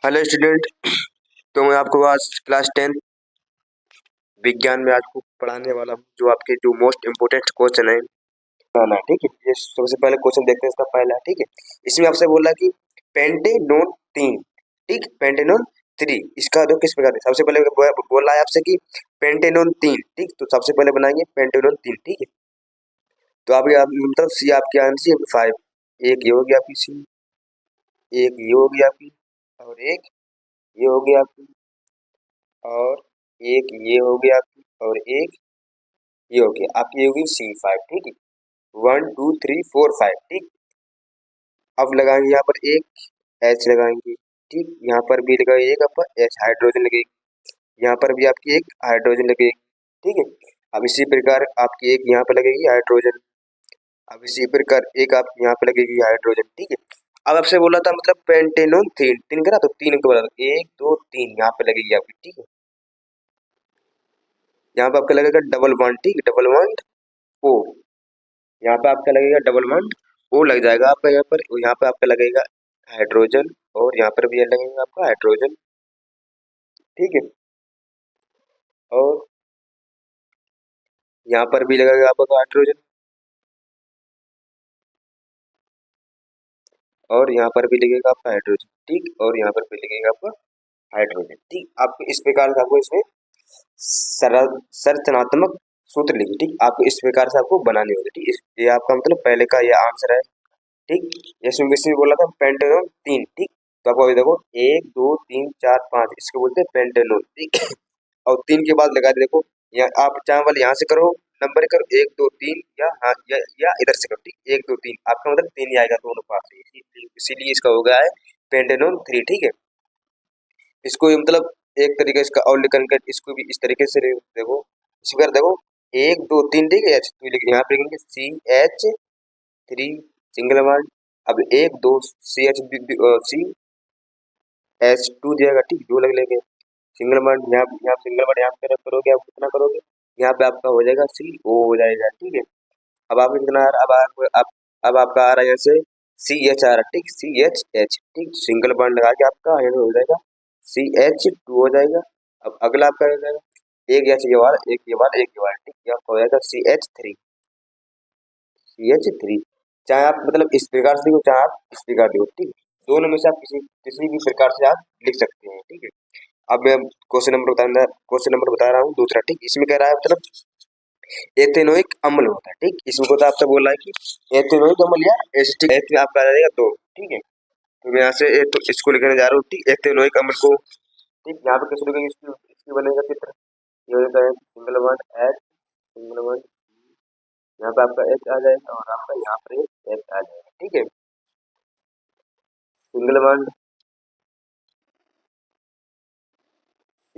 Hello student. तो मैं आपको आज क्लास 10 विज्ञान में आपको पढ़ाने वाला हूँ, जो आपके जो मोस्ट इम्पोर्टेंट क्वेश्चन है बनाना है। ठीक है, ये सबसे पहले क्वेश्चन देखते हैं इसका पहला। ठीक है, इसमें आपसे बोला कि पेंटेनोन 3, ठीक, पेंटेनोन 3 इसका दो किस प्रकार है। सबसे पहले बोला है आपसे कि पेंटेनोन 3, ठीक, तो सबसे पहले बनाएंगे पेंटेनोन 3। ठीक है, तो अभी आप मतलब सी आपकी आंसर है 5, एक ये हो गया आपकी सी, एक ये हो गया आपकी, और एक ये हो गया आपकी, और एक ये हो गया आपकी, और एक ये हो गया आपकी, ये होगी C5। ठीक है, 1 2 3 4 5। ठीक, अब लगाएंगे यहाँ पर एक H लगाएंगे। ठीक, यहाँ पर भी लगाएंगे एक आपका H हाइड्रोजन लगेगी, यहाँ पर भी आपकी एक हाइड्रोजन लगेगी। ठीक है, अब इसी प्रकार आपकी एक यहाँ पर लगेगी हाइड्रोजन, अब इसी प्रकार एक आप यहाँ पे लगेगी हाइड्रोजन। ठीक है, अब आपसे बोला था मतलब पेंटेनोन 3 3 करा, तो 3 के बराबर 1 2 3 यहाँ पे लगेगी आपकी। ठीक है, यहाँ पे आपका लगेगा डबल बॉन्ड। ठीक, डबल बॉन्ड O, यहाँ पे आपका लगेगा डबल बॉन्ड O लग जाएगा आपका यहाँ पर, यहाँ पे आपका लगेगा हाइड्रोजन, और यहाँ पर भी लगेगा आपका हाइड्रोजन। ठीक है, और यहाँ पर भी लगेगा आपका हाइड्रोजन, और यहाँ पर भी लगेगा आपका हाइड्रोजन। ठीक, और यहाँ पर भी लगेगा आपका हाइड्रोजन। ठीक, आपको इस प्रकार से आपको इसमें संरचनात्मक सूत्र लिखिए। ठीक, आपको इस प्रकार से आपको बनाने होंगे। ठीक, ये आपका मतलब पहले का ये आंसर है। ठीक, इसमें इसमें बोला था पेंटेनोन 3। ठीक, तो आपको अभी देखो 1 2 3 4 5 इसको बोलते हैं पेंटेनोन। ठीक, और 3 के बाद लगा दे, देखो यहाँ आप चाहे वाले यहाँ से करो, नंबर करो 1 2 3, या इधर से करो। ठीक, 1 2 3 आपका मतलब 3 ही आएगा दोनों पास से, इसीलिए इसका हो गया है पेंटेनोन 3। ठीक है, इसको भी मतलब एक तरीके इसका और लिखन कर इसको भी इस तरीके से देखो, इसी बार देखो 1 2 3। ठीक है, H तो यहाँ पे लिखेंगे CH3 सिंगल बॉन्ड, अब 1 2 CH2 दिएगा। ठीक, दो लग लेंगे सिंगल बॉन्ड, यहाँ सिंगल बॉन्ड यहाँ पे करोगे आप कितना करोगे, यहाँ पे आपका हो जाएगा CO हो जाएगा। ठीक है, अब आप कितना आ रहा है, अब आपका आ रहा है यहाँ से CH आ रहा है। ठीक, CHH। ठीक, सिंगल बॉन्ड लगा के आपका यहाँ पे हो जाएगा CH2 हो जाएगा। अब अगला आपका हो जाएगा एक H ये वाला, एक ये वाला, एक ये वाला। ठीक, ये आपका हो जाएगा CH3। चाहे आप मतलब इस प्रकार से लिखो, चाहे आप इस प्रकार लिखो। ठीक, दोनों में से आप किसी भी प्रकार से आप लिख सकते हैं। ठीक है, अब मैं क्वेश्चन नंबर बता रहा हूँ दूसरा। ठीक, इसमें कह रहा है मतलब एथेनोइक अम्ल होता है। ठीक, इसमें को तो आपसे बोल रहा है कि एथेनोइक अम्ल या एसिटिक एसिड आपका आ जाएगा 2। ठीक है, तो मैं यहाँ से तो इसको लिखने जा रहा हूँ। ठीक, एथेनोइक अम्ल को, ठीक, यहाँ पे कैसे लिखेंगे, इसकी बनेगा चित्र, ये हो जाता है single bond H, single bond, यहाँ पे आपका H आ जाएगा, और आपका यहाँ पर H आ जाएगा। ठीक है, single bond C,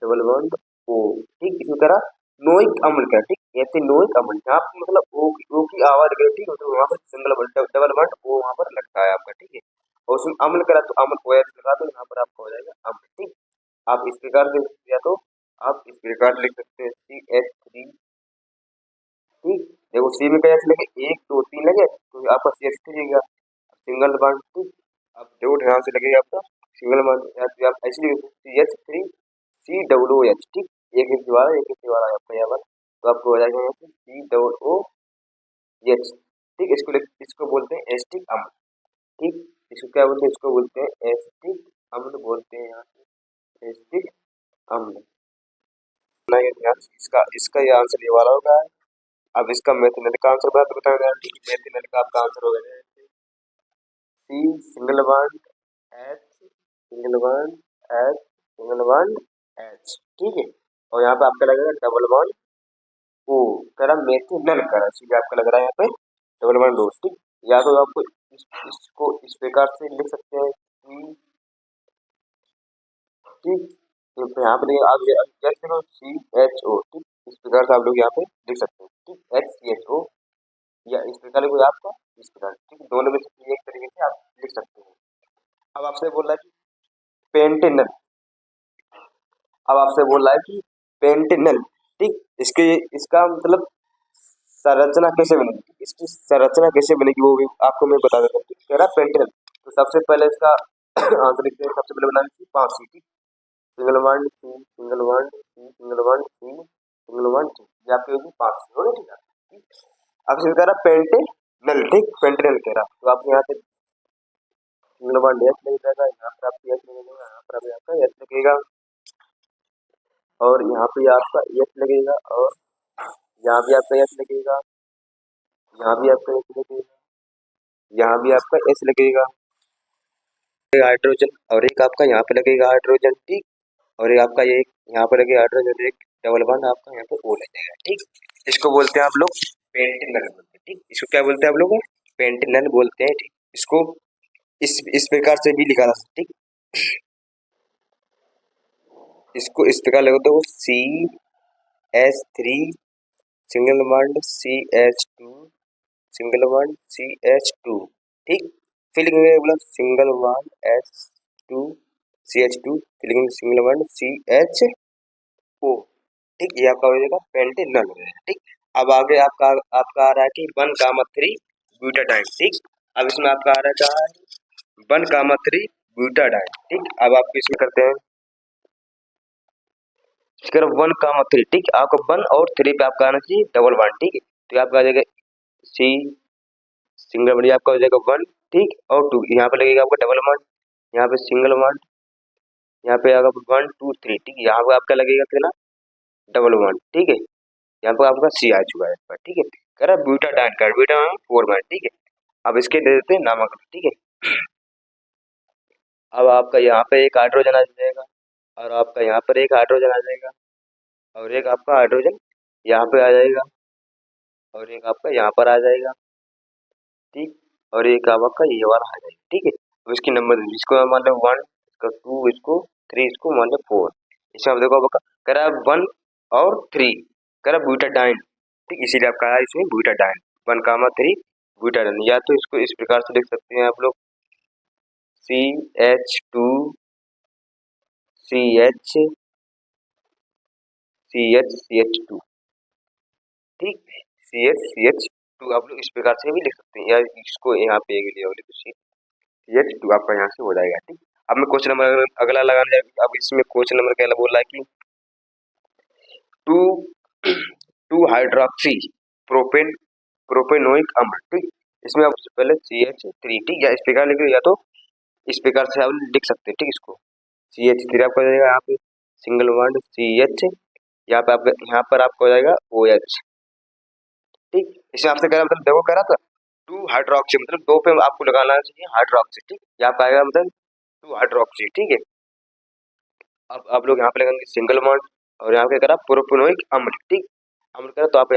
double bond O। ठीक, इसी तरह नोइक अम्ल का, ठीक, ऐसे नोइक अम्ल यहाँ पे मतलब O की आवाज गई। ठीक है, तो वहाँ पर single bond double bond O वहाँ पर लगता है आपका। ठीक है, और उसमें अम्ल करा तो अम्ल OH लगा दो, यहाँ पर आपका हो जाएगा अम्ल। ठीक, आप इस प्रकार से या तो आप इस प्रकार लिख सकते हैं CH3। ठीक, देखो सी में कैसे लगे 1 2 3 लगे, तो आपका CH3 लगेगा सिंगल बॉन्ड। ठीक, अब दो ध्यान से लगेगा आपका सिंगल बॉन्ड, या तो आप ऐसे लिख सकते हैं CH3 COOH। ठीक, एक इंच वाला, एक इंच वाला आपका यहाँ पर, तो आपको हो जाएगा यहाँ से COOH। ठीक, इसको बोलते हैं एसिटिक अम्ल। ठीक, इसको क्या बोलते हैं, इसको बोलते हैं एसिटिक अम्ल बोलते हैं, यहाँ से एसिटिक अम्ल। इसका इसका ये आंसर ये वाला होगा। अब इसका मेथिनल का आंसर बता, तो बताया यार। ठीक, मेथिनल का आपका आंसर हो गया C single bond H, single bond H, single bond H। ठीक है, और यहाँ पे आपका लगेगा डबल बॉन्ड O, करा मेथिनल करा, सीधे आपका लग रहा है यहाँ पे डबल बॉन्ड O। ठीक, या तो आपको इसको इस प्रकार से लिख सकते हैं कि, ठीक, तो यहाँ पे आप जैसे CHO। ठीक, इस प्रकार से आप लोग यहाँ पे लिख सकते हैं। ठीक, HCHO, या इस प्रकार कोई आपका इस प्रकार। ठीक, दोनों में से एक तरीके से आप लिख सकते हैं। अब आपसे बोल रहा है कि पेंटेनल, अब आपसे बोल रहा है कि पेंटेनल। ठीक, इसके इसका मतलब संरचना कैसे बनेगी, इसकी संरचना कैसे बनेगी वो भी आपको मैं बता देता हूँ। ठीक, कह रहा पेंटेनल, तो सबसे पहले इसका आंसर लिखते हैं, सबसे पहले बना लीजिए 5 सी, ठीक। सिंगल वन सी, सिंगल वन सी, सिंगल वन सी, सिंगल वन सी, ये आपकी होगी 5 सी, हो गया, ठीक है। अब इसमें कह रहा पेंटेनल, ठीक, पेंटेनल कह रहा, तो आप यहाँ पे सिंगल वन एस लग जाएगा, यहाँ पर आपकी एस लगेगा, यहाँ पर अभी आपका एस लगेगा, और यहाँ पे आपका एस लगेगा, और यहाँ भी आपका एस लगेगा, यहाँ भी आपका एस लगेगा, यहाँ भी आपका एस लगेगा, हाइड्रोजन, और एक आपका यहाँ पे लगेगा हाइड्रोजन, ठीक, और एक आपका ये यहाँ पे लगेगा हाइड्रोजन, एक डबल बॉन्ड आपका यहाँ पे ओ लगेगा, ठीक। इसको बोलते हैं आप लोग पेंटेनल बोलते हैं, ठीक। इसको क्या बोलते हैं आप लोग? पेंटेनल बोलते हैं, ठीक। इसको इस प्रकार से भी लिखा जा सकता है, ठीक। इसको इस प्रकार लिखो तो CH3 single bond CH2 single bond CH2, ठीक। फिर लिखेंगे बोला सिंगल बॉन्ड S2 CH2, फिर लिखेंगे सिंगल बॉन्ड CHO, ठीक। ये आपका हो जाएगा पेंटेनल हो जाएगा, ठीक। अब आगे आपका आपका आ रहा है कि 1,3 ब्यूटाडाइन, ठीक। अब इसमें आपका आ रहा है क्या है? 1,3 ब्यूटाडाइन, ठीक। अब आप इसमें करते हैं फिर 1,3, ठीक। आपको 1 और 3 पे आपका आना चाहिए डबल बॉन्ड, ठीक है। तो आपका आ जाएगा सी सिंगल बॉन्ड, आपका हो जाएगा 1, ठीक, और 2, यहाँ पे लगेगा आपका डबल बॉन्ड, यहाँ पे सिंगल बॉन्ड, यहाँ पे आएगा 1 2 3, ठीक। यहाँ पे आपका लगेगा कितना? डबल बॉन्ड, ठीक है। यहाँ पे आपका सी आ चुका है, ठीक है। कह रहा ब्यूटाडाइन का ब्यूटाडाइन 4 बॉन्ड, ठीक है। अब इसके दे देते हैं नामकरण, ठीक है। अब आपका यहाँ पे एक हाइड्रोजन आ जाएगा, और आपका यहाँ पर एक हाइड्रोजन आ जाएगा, और एक आपका हाइड्रोजन यहाँ पे आ जाएगा, और एक आपका यहाँ पर आ जाएगा, ठीक, और एक आपका ये वाला आ जाएगा, ठीक है। तो इसकी नंबर इसको मान लो 1, इसको 2, इसको 3, इसको मान लो 4। इसमें आप देखो आपका कह रहा है 1 और 3, कह रहा ब्यूटाडाइन, ठीक, इसीलिए आपका है इसमें ब्यूटाडाइन 1,3 ब्यूटाडाइन। या तो इसको इस प्रकार से लिख सकते हैं आप लोग CH2 CH CH2, ठीक, CH आप लोग इस प्रकार से भी लिख सकते हैं, या इसको यहाँ पे CH2 आपका यहाँ से हो जाएगा, ठीक। अब मैं क्वेश्चन नंबर अगला लगाने जाएगा। अब इसमें क्वेश्चन नंबर क्या बोल रहा है कि 2 2 हाइड्रोक्सी प्रोपेन प्रोपेनोइक अम्ल, ठीक। इसमें आप पहले CH3, ठीक, या इस प्रकार लिख या तो इस प्रकार से आप लिख सकते हैं, ठीक। इसको CH3 आपका हो जाएगा यहाँ पे सिंगल बॉन्ड CH, यहाँ पे आपका यहाँ पर आपका हो जाएगा OH, ठीक। इसमें आपसे कह रहा मतलब देखो कह रहा था 2 हाइड्रोक्सी, मतलब 2 पे आपको लगाना चाहिए हाइड्रोक्सी, ठीक। यहाँ पे आएगा मतलब 2 हाइड्रोक्सी, ठीक है। अब आप लोग यहाँ पे लगाएंगे सिंगल बॉन्ड, और यहाँ पे करा प्रोपेनोइक अम्ल, ठीक, अम्ल करा तो आप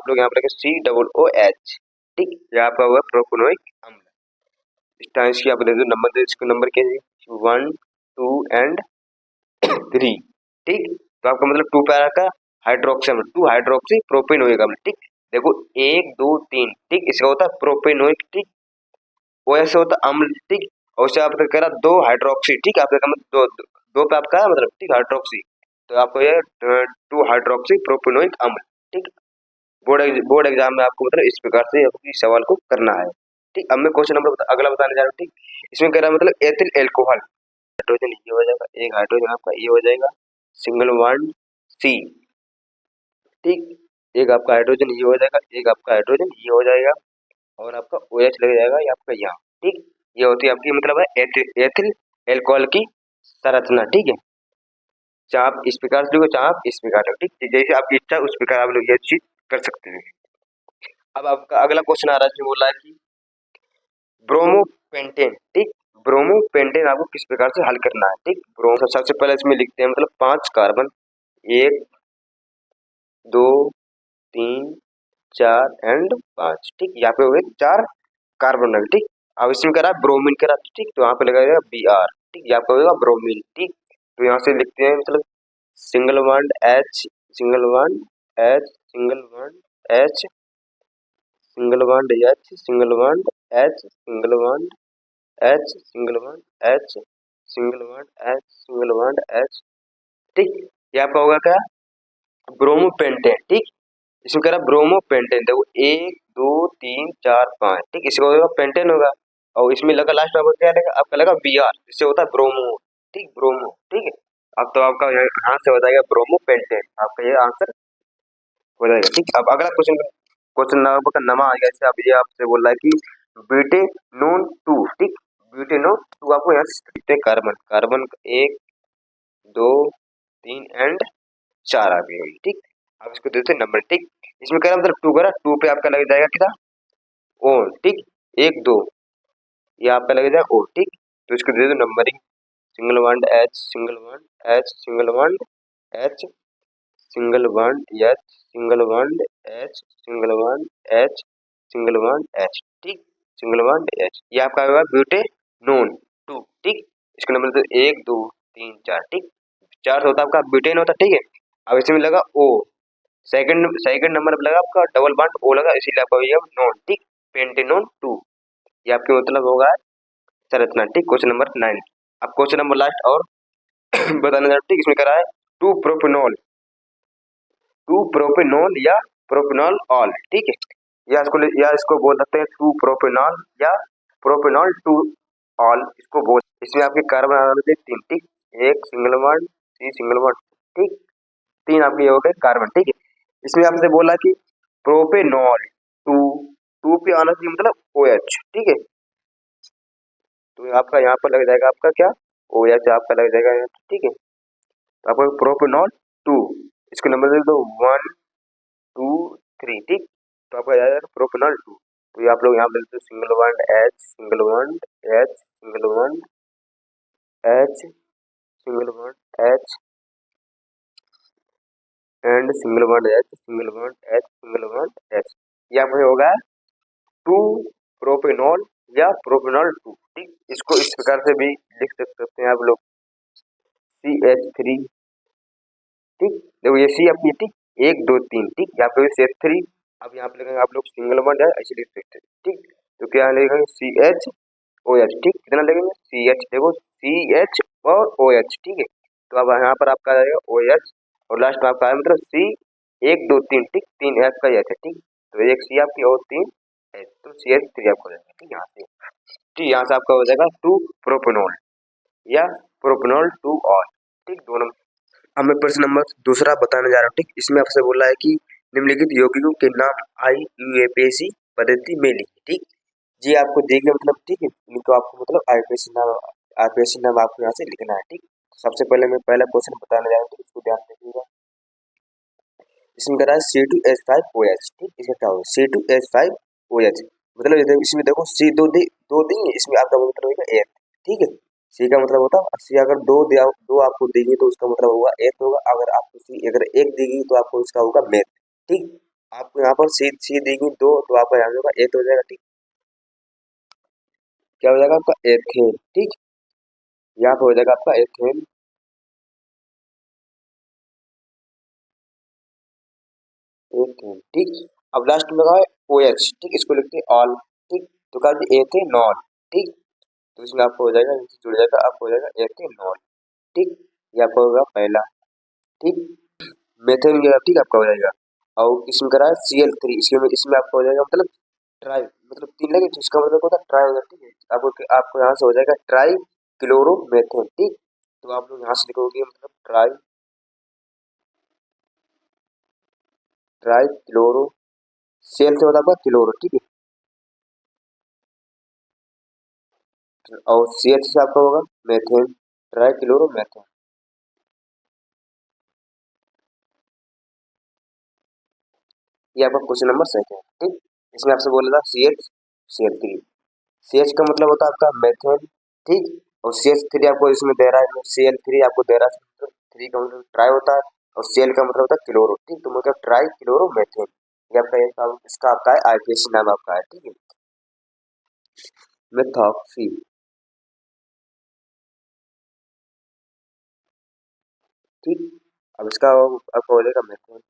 लोग यहाँ पे लगाएंगे COOH, ठीक। ये आपका हुआ प्रोपेनोइक अम्ल। इस टाइम की आप दे दो नंबर, दे इसको नंबर क्या है 1 2 एंड 3, ठीक। तो आपका मतलब 2 पैरा का हाइड्रोक्सी अम्ल, 2 हाइड्रोक्सी प्रोपेनोइक अम्ल, ठीक। देखो 1 2 3, ठीक, इसका होता है प्रोपेनोइक, ठीक, वो ऐसे होता है अम्ल, ठीक। और उससे आपका कह रहा 2 हाइड्रोक्सी, ठीक, आपका मतलब 2 पे आपका मतलब, ठीक, हाइड्रोक्सी, तो आपको ये 2 हाइड्रोक्सी प्रोपेनोइक अम्ल, ठीक। बोर्ड एग्जाम में आपको मतलब इस प्रकार से आपको सवाल को करना है, ठीक। अब मैं क्वेश्चन नंबर अगला बताने जा रहा हूँ, ठीक। इसमें कह रहा है मतलब एथिल एल्कोहल, हाइड्रोजन ये हो जाएगा, एक हाइड्रोजन आपका ये हो जाएगा सिंगल बॉन्ड C, ठीक, एक आपका हाइड्रोजन ये हो जाएगा, एक आपका हाइड्रोजन ये हो जाएगा, और आपका OH लग जाएगा ये आपका यहाँ, ठीक। ये होती है आपकी मतलब है एथिल एल्कोहल की संरचना, ठीक है। चाहे आप इस प्रकार से लिखो, चाहे आप इस प्रकार से, ठीक, जैसे आपकी इच्छा उस प्रकार आप लोग ये चीज कर सकते हैं। अब आपका अगला क्वेश्चन आ रहा है, इसमें बोल रहा है कि ब्रोमोपेंटेन, ठीक, ब्रोमोपेंटेन आपको किस प्रकार से हल करना है, ठीक। ब्रोमो सबसे पहले इसमें लिखते हैं मतलब 5 कार्बन, 1 2 3 4 एंड 5, ठीक। यहाँ पे हो गए 4 कार्बन, ठीक। अब इसमें करा ब्रोमीन करा, ठीक, तो यहाँ पे लगाएगा Br, ठीक, यहाँ पे होगा ब्रोमीन, ठीक। तो यहाँ से लिखते हैं मतलब single bond H single bond H single bond H single bond H single bond H single bond H single bond H single bond H single bond H, ठीक। ये आपका होगा क्या ब्रोमोपेंटेन, ठीक। इसमें कह रहा ब्रोमोपेंटेन, देखो 1 2 3 4 5, ठीक, इसका होगा पेंटेन होगा, और इसमें लगा लास्ट में क्या लगा, आपका लगा Br, इससे होता है ब्रोमो। ठीक, ब्रोमो। ठीक है, अब तो आपका यहाँ से हो जाएगा ब्रोमो पेंटेन, आपका ये आंसर हो जाएगा। ठीक, अब अगला क्वेश्चन, क्वेश्चन नंबर का नमा आ गया। इससे अब ये आपसे बोल रहा है कि ब्यूटेनोन टू। ठीक, ब्यूटेनोन टू आपको यहाँ से कितने कार्बन, कार्बन एक, दो, तीन एंड चार आ गई होगी। ठीक, अब इसको देते नंबर। ठीक, इसमें कह रहा मतलब टू करा, टू पे आपका लग जाएगा कितना, ओ। ठीक, एक दो, ये आपका लग जाएगा ओ। ठीक, तो इसको दे दो numbering, single bond H, single bond H, single bond H, single bond H, single bond H, single bond H, single bond H. ठीक, सिंगल बॉन्ड एच, ये आपका होगा ब्यूटेनोन टू। ठीक, इसका नंबर तो एक दो तीन चार। ठीक, चार से होता है आपका ब्यूटेन होता। ठीक है, अब इसमें लगा ओ, सेकंड सेकंड नंबर पे लगा आपका डबल बॉन्ड ओ लगा, इसीलिए आपका ये नॉन। ठीक, पेंटेनोन टू, ये आपके मतलब होगा संरचना। ठीक, क्वेश्चन नंबर 9। अब क्वेश्चन नंबर लास्ट और बताने जा। ठीक, इसमें करा है टू प्रोपेनॉल, टू प्रोपेनॉल या प्रोपेनॉल ऑल। ठीक है, या इसको बोल सकते हैं टू प्रोपेनॉल या प्रोपेनॉल टू ऑल, इसको बोल। इसमें आपके कार्बन आ रहे थे तीन। ठीक, एक single bond, C single bond. ठीक, तीन आपके हो गए कार्बन। ठीक है, इसमें आपसे बोला कि प्रोपेनॉल टू, टू पे आना चाहिए मतलब ओ एच। ठीक है, तो आपका यहाँ पर लग जाएगा आपका क्या, ओ एच आपका लग जाएगा यहाँ। ठीक है, तो आपका प्रोपेनॉल टू, इसको नंबर दे दो वन टू थ्री। ठीक, तो आपका जाएगा प्रोपेनॉल टू। तो ये आप लोग यहाँ पे देते हो single bond H, single bond H, single bond H, single bond H and single bond H, single bond H, single bond H. ये आपका होगा टू प्रोपेनॉल या प्रोपेनॉल टू। ठीक, इसको इस प्रकार से भी लिख सकते हैं आप लोग, CH3। ठीक, देखो ये सी अपनी। ठीक, एक दो तीन। ठीक, यहाँ पे CH3, अब यहाँ पे लगेगा आप लोग सिंगल बॉन्ड है ऐसे लिख सकते हैं। ठीक, तो क्या लगेगा CHOH। ठीक, कितना लगेगा CH, देखो CH और OH। ठीक है, तो अब यहाँ पर आपका आ जाएगा OH और लास्ट में आपका है मतलब C, एक दो तीन। ठीक, तीन H का H है। ठीक, तो एक C आपकी और तीन H, तो CH3 आपको हो जाएगा। ठीक, यहाँ से, ठीक, यहाँ से आपका हो जाएगा टू प्रोपेनॉल या प्रोपेनॉल टू ऑल। ठीक, दोनों। अब मैं प्रश्न नंबर दूसरा बताने जा रहा हूँ। ठीक, इसमें आपसे बोला है कि निम्नलिखित यौगिकों के नाम IUPAC पद्धति में लिखिए। ठीक, जी आपको देखिए मतलब। ठीक है, इनको आपको मतलब IUPAC नाम आपको यहाँ से लिखना है। ठीक, सबसे पहले मैं पहला क्वेश्चन बताने जा रहा हूँ, तो इसको ध्यान रखिएगा। इसमें कह रहा है C2H5OH। ठीक, इसका क्या होगा C2H5OH, मतलब इसमें देखो C दो देंगे, इसमें आपका मतलब होगा एक। ठीक है, सी का मतलब होता है, सी अगर दो आपको देगी तो उसका मतलब होगा एथ होगा। अगर आपको सी अगर एक देगी तो आपको उसका होगा मेथ। ठीक, आपको यहाँ पर सी देगी दो तो आपका यहाँ होगा एथ हो जाएगा। ठीक, क्या हो जाएगा आपका एथेन। ठीक, यहाँ पे हो जाएगा आपका एथेन, एथेन। ठीक, अब लास्ट में लगा है OH। ठीक, इसको लिखते हैं ऑल। ठीक, तो क्या एथेनॉल। ठीक, तो इसमें आपको हो जाएगा, इनसे जुड़ जाएगा, आपको हो जाएगा एथेनॉल। ठीक, ये आपका होगा पहला। ठीक, मेथेन गया। ठीक, आपका हो जाएगा। और इसमें करा है Cl3, इसमें आपका हो जाएगा मतलब ट्राई, मतलब तीन लगे तो इसका मतलब होता है ट्राई हो जाए। ठीक है, आपको यहाँ से हो जाएगा ट्राई क्लोरोमेथेन। ठीक, तो आप लोग यहाँ से लिखोगे मतलब ट्राई, ट्राई क्लोरो, सेल से होता है आपका क्लोरो। ठीक है, और CH से आपका होगा मेथेन, ट्राई क्लोरोमेथेन। ये आपका क्वेश्चन नंबर सेकंड। ठीक, इसमें आपसे बोला था CH, CH का मतलब होता है आपका मेथेन। ठीक, और CH3 आपको इसमें दे रहा है, Cl3 आपको दे रहा है, थ्री का मतलब ट्राई होता है और Cl का मतलब होता है क्लोरो। ठीक, तो मतलब ट्राई क्लोरो मेथेन, ये आपका इसका आपका है IUPAC नाम आपका है। ठीक है, मेथॉक्सी। ठीक, अब इसका आपका हो जाएगा मेथेन।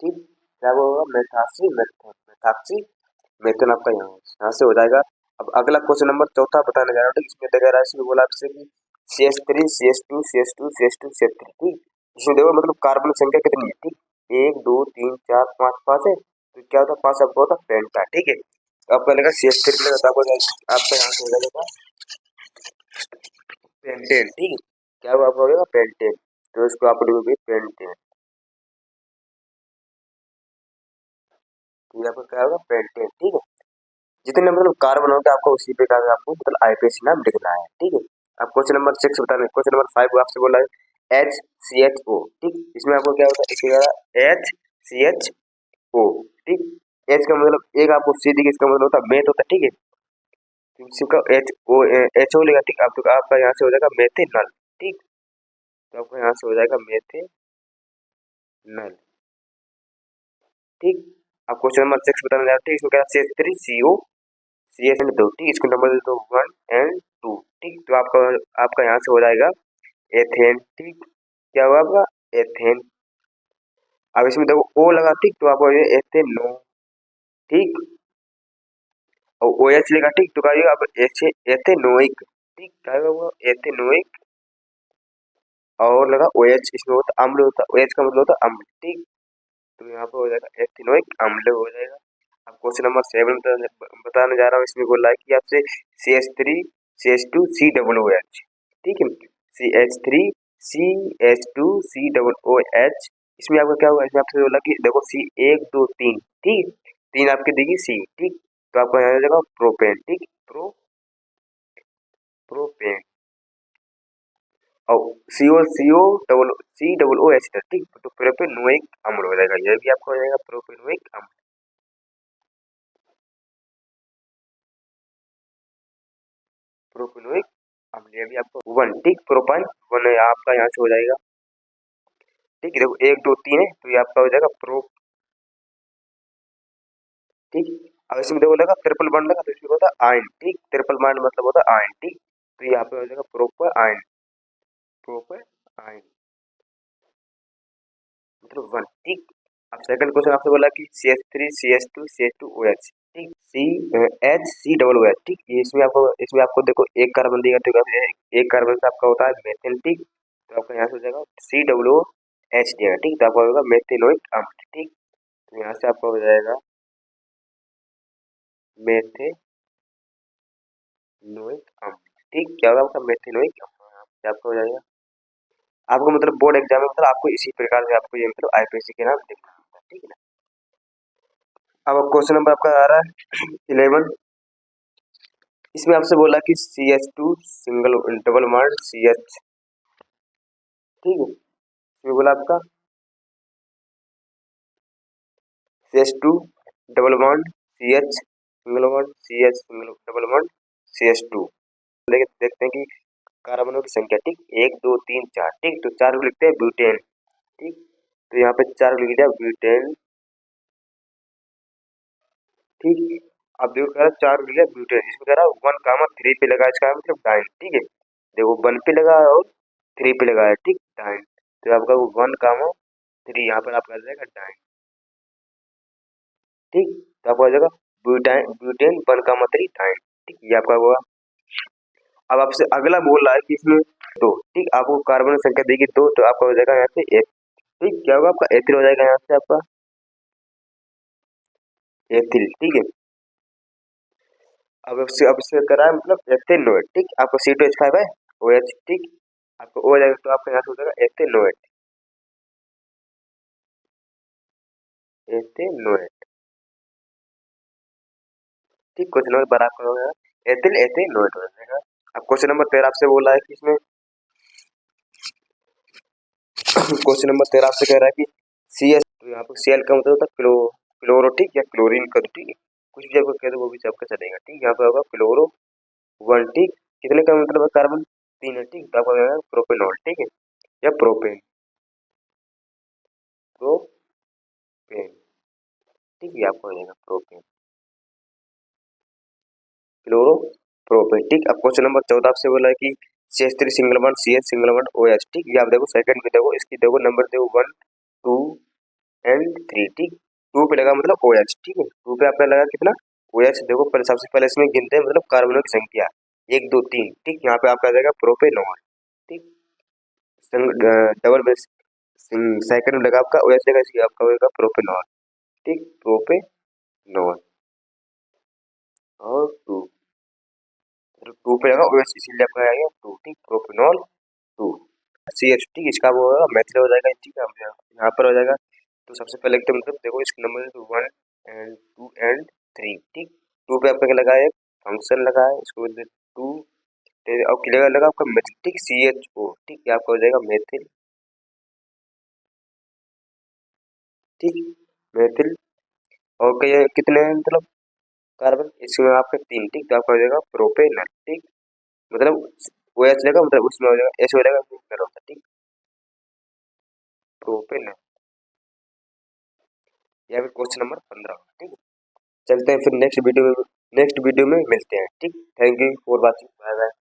ठीक, क्या वो होगा मेथाक्सी मेथेन, मेथाक्सी मेथेन आपका यहाँ से हो जाएगा। अब अगला क्वेश्चन नंबर चौथा बताने जा रहा हूँ। ठीक, इसमें देखा रहा है, इसमें बोला आपसे कि CH3 CH2 CH2 CH2 CH3। ठीक, इसमें देखो मतलब कार्बन संख्या कितनी है। ठीक, एक दो तीन चार पाँच, पाँच है, तो क्या होता है, पास आपका होता है पेंटा, ठीक है। तो आपका लगा सी एच थ्री लगा, तो आपका यहाँ से हो जाएगा पेंटेन, ठीक है। क्या हुआ आपका हो जाएगा पेंटेन, तो इसको आप लिखोगे पेंटेन, तो ये आपका क्या होगा पेंटेन, ठीक है। जितने मतलब कार्बन होंगे आपको उसी प्रकार का आपको मतलब आईपीएसी नाम लिखना है, ठीक है। अब क्वेश्चन नंबर 6 बताना, क्वेश्चन नंबर 5 आपसे बोला है एच सी एच ओ, ठीक। इसमें आपको क्या होता है, इसका एच सी एच ओ, ठीक। एच का मतलब एक आपको सी दी, इसका मतलब होता है मेथ होता है, ठीक है। तो इसका एच ओ लेगा, ठीक। अब तो आपका यहाँ से हो जाएगा मेथेनॉल, ठीक। तो आपका यहाँ से हो जाएगा मेथेनॉल, ठीक। अब क्वेश्चन नंबर 6 बताना चाहते हैं, इसमें क्या C H three C O C H and दो, ठीक। इसको नंबर दे दो 1 एंड 2, ठीक। तो आपका आपका यहाँ से हो जाएगा एथेन, ठीक। क्या हुआ आपका एथेन। अब इसमें देखो ओ लगा, ठीक। तो आपको ये एथेनो, ठीक। और ओ एच लेगा, ठीक। तो क्या अब एथेनोइक, ठीक। क्या होगा एथेनोइक, और लगा ओ एच, इसमें होता अम्ल होता, ओ एच का मतलब होता अम्ल, ठीक। तो यहाँ पे हो जाएगा एथेनोइक अम्ल हो जाएगा। अब क्वेश्चन नंबर 7 बताने जा रहा हूँ, इसमें बोला है कि आपसे C H three C H two C double O H, ठीक है। C H three C H two C double O H, इसमें आपका क्या होगा, इसमें आपसे बोला कि देखो सी एक दो तीन, ठीक। तीन आपकी देगी सी, ठीक। तो आपका यहाँ आ जाएगा प्रोपेन, ठीक। प्रोपेन, और CO double C double O H, ठीक। तो प्रोपेनोइक अम्ल हो जाएगा, यह भी आपका हो जाएगा प्रोपेनोइक अम्ल, प्रोपेनोइक अम्ल, यह भी आपको वन, ठीक। प्रोपाइन वन आपका यहाँ से हो जाएगा, ठीक है। देखो एक दो तीन है, तो ये आपका हो जाएगा प्रो, ठीक। अब इसमें देखो लगा ट्रिपल बॉन्ड लगा, तो इसमें होता है आयन, ठीक। ट्रिपल बॉन्ड मतलब होता है आयन, ठीक। तो यहाँ पे हो जाएगा प्रोपर आयन, प्रोपर आयन मतलब वन, ठीक। अब सेकंड क्वेश्चन आपसे बोला कि C H three C H two C H two O H, ठीक। C H C double O H, ठीक। ये इसमें आपको देखो एक कार्बन दिया, तो एक कार्बन से आपका होता है मेथिल, ठीक। तो आपका यहाँ से हो जाएगा सी डबल ओ एच दिया, ठीक। तो आपका होगा मेथिलोइक अम्ल, ठीक। तो यहाँ से आपका हो जाएगा मेथिलोइक अम्ल, ठीक। क्या होगा आपका मेथिलोइक अम्ल, यहाँ से आपका हो जाएगा। आपको मतलब बोर्ड एग्जाम में मतलब आपको इसी प्रकार से आपको ये मतलब आईपीएससी के नाम लिखना होता है, ठीक है ना। अब क्वेश्चन नंबर आपका आ रहा है 11, इसमें आपसे बोला कि C H two single double bond C H, ठीक है। इसमें बोला आपका C H two double bond C H single bond C H single double bond C H two, लेकिन देखते हैं कि कार्बनों की संख्या, ठीक। एक दो तीन चार, ठीक। तो चार को लिखते हैं ब्यूटेन, ठीक। तो यहाँ पे चार को लिख दिया ब्यूटेन, ठीक। अब देखो कह रहा है चार को लिख दिया ब्यूटेन, इसमें कह रहा है वन कामा थ्री पे लगा, इसका मतलब डाइन, ठीक है। देखो वन पे लगा है और थ्री पे लगा है, ठीक डाइन। तो आपका वो वन कामा थ्री यहाँ पर आपका आ जाएगा डाइन, ठीक। तो आपका हो जाएगा butyne butane one comma three diene, ठीक। ये आपका हुआ। अब आपसे अगला बोल रहा है कि इसमें दो, ठीक। आपको कार्बन संख्या देगी दो, तो आपका हो जाएगा यहाँ से एक, ठीक। क्या होगा आपका एथिल हो जाएगा यहाँ से आपका एथिल, ठीक है। अब इससे करा है मतलब एथेनोएट, ठीक। आपका सी टू एच फाइव है ओ एच, ठीक। आपको ओ जाएगा, तो आपका यहाँ से हो जाएगा एथेनोएट, एथेनोएट, ठीक। क्वेश्चन नंबर बराबर हो गया एथिल एथेनोएट हो जाएगा। अब क्वेश्चन नंबर 13 आपसे बोला है कि इसमें क्वेश्चन नंबर 13 आपसे कह रहा है कि सी एस, तो यहाँ पर सी एल का मतलब होता है क्लोरो, ठीक। या क्लोरीन कर, ठीक है। कुछ भी आपको कह दो वो भी आपका चलेगा, ठीक। यहाँ पे होगा क्लोरो वन, ठीक। कितने का मतलब है कार्बन तीन है, ठीक। तो आपका हो जाएगा प्रोपेनॉल, ठीक है। या प्रोपेन, प्रोपेन, ठीक है। आपका हो जाएगा प्रोपेन, क्लोरो प्रोपेन, ठीक। अब क्वेश्चन नंबर 14 आपसे बोला है कि C H three single bond C H single bond O H, ठीक। ये आप देखो सेकंड में देखो, इसकी देखो नंबर देखो वन टू एंड थ्री, ठीक। टू पे लगा मतलब ओ एच, ठीक है। टू पे आपका लगा कितना ओ एच, देखो पहले सबसे पहले इसमें गिनते हैं मतलब कार्बनों की संख्या एक दो तीन, ठीक। यहाँ पे आपका आ जाएगा प्रोपेनॉल, ठीक। डबल बेस सेकंड में लगा आपका ओ एच, लगा इसकी आपका होगा प्रोपेनॉल, ठीक, प्रोपेनॉल और टू, टू पे रहेगा OH, इसीलिए आपका आएगा टू, ठीक, प्रोपेनॉल टू CH, ठीक, इसका वो होगा मेथिल हो जाएगा, ठीक है, यहाँ पर हो जाएगा। तो सबसे पहले तो मतलब देखो इस नंबर 1 एंड 2 एंड 3, ठीक, टू पे आपका क्या लगा है, फंक्शन लगा है, इसको बोलते टू, और किलेगा लगा आपका मेथिल, ठीक, CHO, ठीक, ये आपका हो जाएगा मेथिल, ठीक, मेथिल। और कई कितने हैं मतलब कार्बन, इसमें आपके 3, ठीक, तो आपका हो जाएगा प्रोपेनल, ठीक, मतलब वो एच लेगा, मतलब उसमें हो जाएगा एच हो जाएगा, होता है, ठीक, प्रोपेनल। यहाँ पे क्वेश्चन नंबर 15, ठीक है। चलते हैं फिर नेक्स्ट वीडियो में मिलते हैं, ठीक, thank you for watching, bye bye.